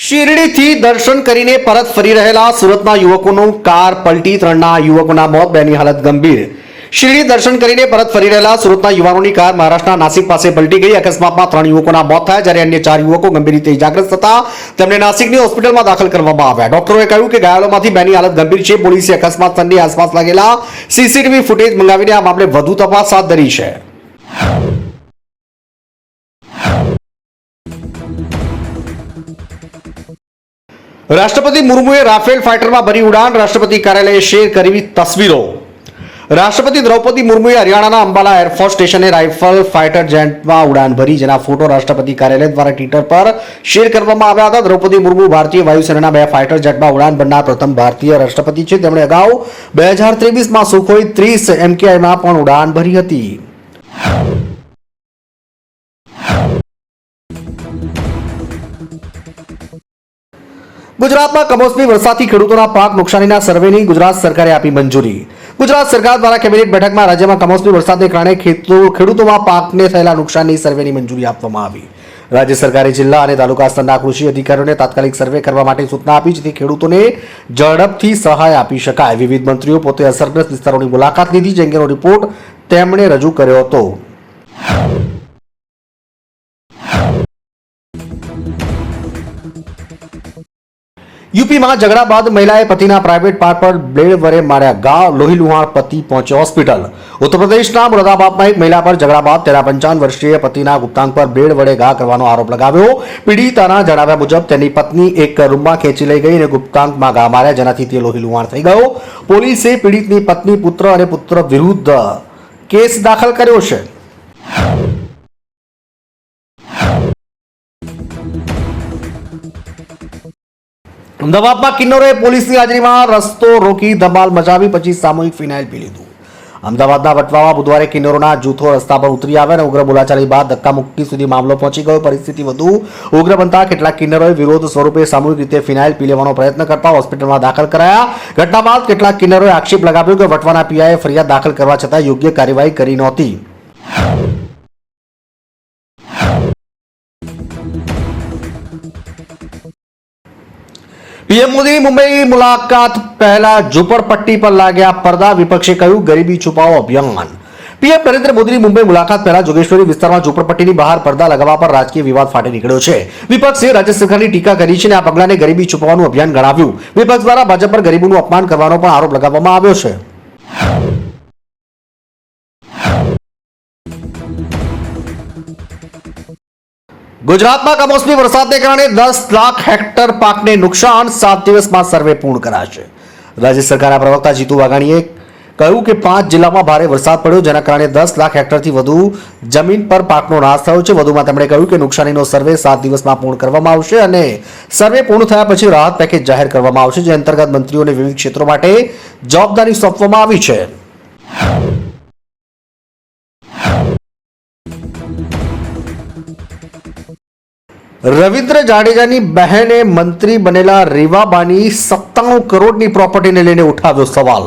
શિરડીથી દર્શન કરીને પરત ફરી રહેલા સુરતના યુવકોનું કાર પલટી, ત્રણના યુવકોના મોત, બેની હાલત ગંભીર। શિરડી દર્શન કરીને પરત ફરી રહેલા સુરતના યુવાનોની કાર મહારાષ્ટ્રના નાસિક પાસે પલટી ગઈ। અકસ્માતમાં 3 યુવકોના મોત થયા, જ્યારે અન્ય 4 યુવકો ગંભીર રીતે ઇજાગ્રસ્ત થતા તેમને નાસિકની હોસ્પિટલમાં દાખલ કરવામાં આવ્યા। ડોક્ટરોએ કહ્યું કે ઘાયલોમાંથી બેની હાલત ગંભીર છે। પોલીસે અકસ્માત સ્થળની આસપાસ લાગેલા સીસીટીવી ફૂટેજ મંગાવીને આ મામલે વધુ તપાસ હાથ ધરી છે। રાષ્ટ્રપતિ મુર્મુએ રાફેલ ફાઇટરમાં ભરી ઉડાન, રાષ્ટ્રપતિ કાર્યાલયે શેર કરી તસવીરો। રાષ્ટ્રપતિ દ્રૌપદી મુર્મુએ હરિયાણાના અંબાલા એરફોર્સ સ્ટેશને રાઇફલ ફાઇટર જેટમાં ઉડાન ભરી, જેના ફોટો રાષ્ટ્રપતિ કાર્યાલય દ્વારા ટ્વિટર પર શેર કરવામાં આવ્યા હતા। દ્રૌપદી મુર્મુ ભારતીય વાયુસેનાના 2 ફાઇટર જેટમાં ઉડાન ભરનાર પ્રથમ ભારતીય રાષ્ટ્રપતિ છે। તેમણે અગાઉ 2023માં સુખોઈ 30 MKIમાં પણ ઉડાન ભરી હતી। ગુજરાતમાં કમોસમી વરસાદથી ખેડૂતોના પાક નુકસાનીના સર્વેની ગુજરાત સરકારે આપી મંજૂરી। ગુજરાત સરકાર દ્વારા કેબિનેટ બેઠકમાં રાજ્યમાં કમોસમી વરસાદને કારણે ખેડૂતોમાં પાકને થયેલા નુકસાનની સર્વેની મંજૂરી આપવામાં આવી। રાજ્ય સરકારે જિલ્લા અને તાલુકા સ્તરના કૃષિ અધિકારીઓને તાત્કાલિક સર્વે કરવા માટે સૂચના આપી, જેથી ખેડૂતોને ઝડપથી સહાય આપી શકાય। વિવિધ મંત્રીઓ પોતે અસરગ્રસ્ત વિસ્તારોની મુલાકાત લીધી, જે અંગેનો રિપોર્ટ તેમણે રજૂ કર્યો હતો। यूपीમાં ઝઘડા બાદ મહિલાએ પતિના પ્રાઇવેટ પાર્ટ પર બ્લેડ વડે માર્યા ઘા, લોહી લુહાણ પતિ પહોંચ્યો હોસ્પિટલ। ઉત્તર પ્રદેશના મુરાદાબાદમાં એક મહિલા પર ઝઘડા બાદ તેના 55 વર્ષીય પતિના ગુપ્તાંગ પર બ્લેડ વડે ઘા કરવાનો આરોપ લગાવ્યો। પીડિતાના જણાવ્યા મુજબ તેની પત્ની એક રૂમમાં ખેંચી લઈ ગઈ અને ગુપ્તાંગમાં ઘા માર્યા, જેનાથી તે લોહી લુહાણ થઈ ગયો। પોલીસે પીડિતની પત્ની, પુત્ર અને પુત્ર વિરુદ્ધ કેસ દાખલ કર્યો છે। અમદાવાદમાં કિન્નરોએ પોલીસની હાજરીમાં રસ્તો રોકી ધમાલ મચાવી, પછી સામૂહિક ફિનાઇલ પી લીધું। અમદાવાદના વટવામાં બુધવારે કિન્નરોના જૂથો રસ્તા પર ઉતરી આવ્યા અને ઉગ્ર બોલાચાલી બાદ ધક્કામુક્કી સુધી મામલો પહોંચી ગયો। પરિસ્થિતિ વધુ ઉગ્ર બનતા કેટલાક કિન્નરોએ વિરોધ સ્વરૂપે સામૂહિક રીતે ફિનાઇલ પી લેવાનો પ્રયત્ન કરતા હોસ્પિટલમાં દાખલ કરાયા। ઘટના બાદ કેટલાક કિન્નરોએ આક્ષેપ લગાવ્યો કે વટવાના પીઆઈએ ફરિયાદ દાખલ કરવા છતાં યોગ્ય કાર્યવાહી કરી નહોતી। પીએમ મોદીની મુંબઈ મુલાકાત પહેલા ઝુંપડપટ્ટી પર લાગ્યા પડદા, વિપક્ષે કહ્યું ગરીબી છુપાવો અભિયાન। પીએમ નરેન્દ્ર મોદીની મુંબઈ મુલાકાત પહેલા જોગેશ્વરી વિસ્તારમાં ઝુંપડપટ્ટીની બહાર પડદા લગાવવા પર રાજકીય વિવાદ ફાટી નીકળ્યો છે। વિપક્ષે રાજ્ય સરકારની ટીકા કરી છે અને આ પગલાને ગરીબી છુપાવવાનું અભિયાન ગણાવ્યું। વિપક્ષ દ્વારા ભાજપ પર ગરીબોનું અપમાન કરવાનો પણ આરોપ લગાવવામાં આવ્યો છે। ગુજરાતમાં કમોસમી વરસાદને કારણે 10 લાખ હેક્ટર પાકને નુકસાન, 7 દિવસમાં સર્વે પૂર્ણ કરાશે। રાજ્ય સરકારના પ્રવક્તા જીતુ વાઘાણીએ કહ્યું કે 5 જિલ્લામાં ભારે વરસાદ પડ્યો, જેના કારણે 10 લાખ હેક્ટરથી વધુ જમીન પર પાકનો નાશ થયો છે। વધુમાં તેમણે કહ્યું કે નુકસાનીનો સર્વે 7 દિવસમાં પૂર્ણ કરવામાં આવશે અને સર્વે પૂર્ણ થયા પછી રાહત પેકેજ જાહેર કરવામાં આવશે, જે અંતર્ગત મંત્રીઓને વિવિધ ક્ષેત્રો માટે જવાબદારી સોંપવામાં આવી છે। રવિન્દ્ર જાડેજાની બહેને મંત્રી બનેલા રીવાબાની 97 કરોડની પ્રોપર્ટીને લઈને ઉઠાવ્યો સવાલ।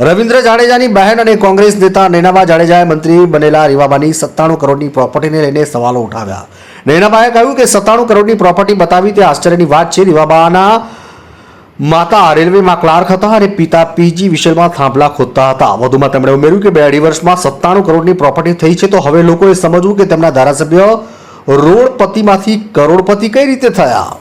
રવિન્દ્ર જાડેજાની બહેન અને કોંગ્રેસ નેતા નૈનાબા જાડેજાએ મંત્રી બનેલા રીવાબાની 97 કરોડની પ્રોપર્ટીને લઈને સવાલો ઉઠાવ્યા। નૈનાબાએ કહ્યું કે 97 કરોડની પ્રોપર્ટી બતાવી તે આશ્ચર્યની વાત છે। રીવાબાના માતા રેલવેમાં ક્લાર્ક હતા અને પિતા પીજી વિશેલમાં થાંભલા ખોદતા હતા। વધુમાં તેમણે ઉમેર્યું કે 2.5 વર્ષમાં 97 કરોડની પ્રોપર્ટી થઈ છે, તો હવે લોકોએ સમજવું કે તેમના ધારાસભ્ય રોડપતિમાંથી કરોડપતિ કઈ રીતે થયા।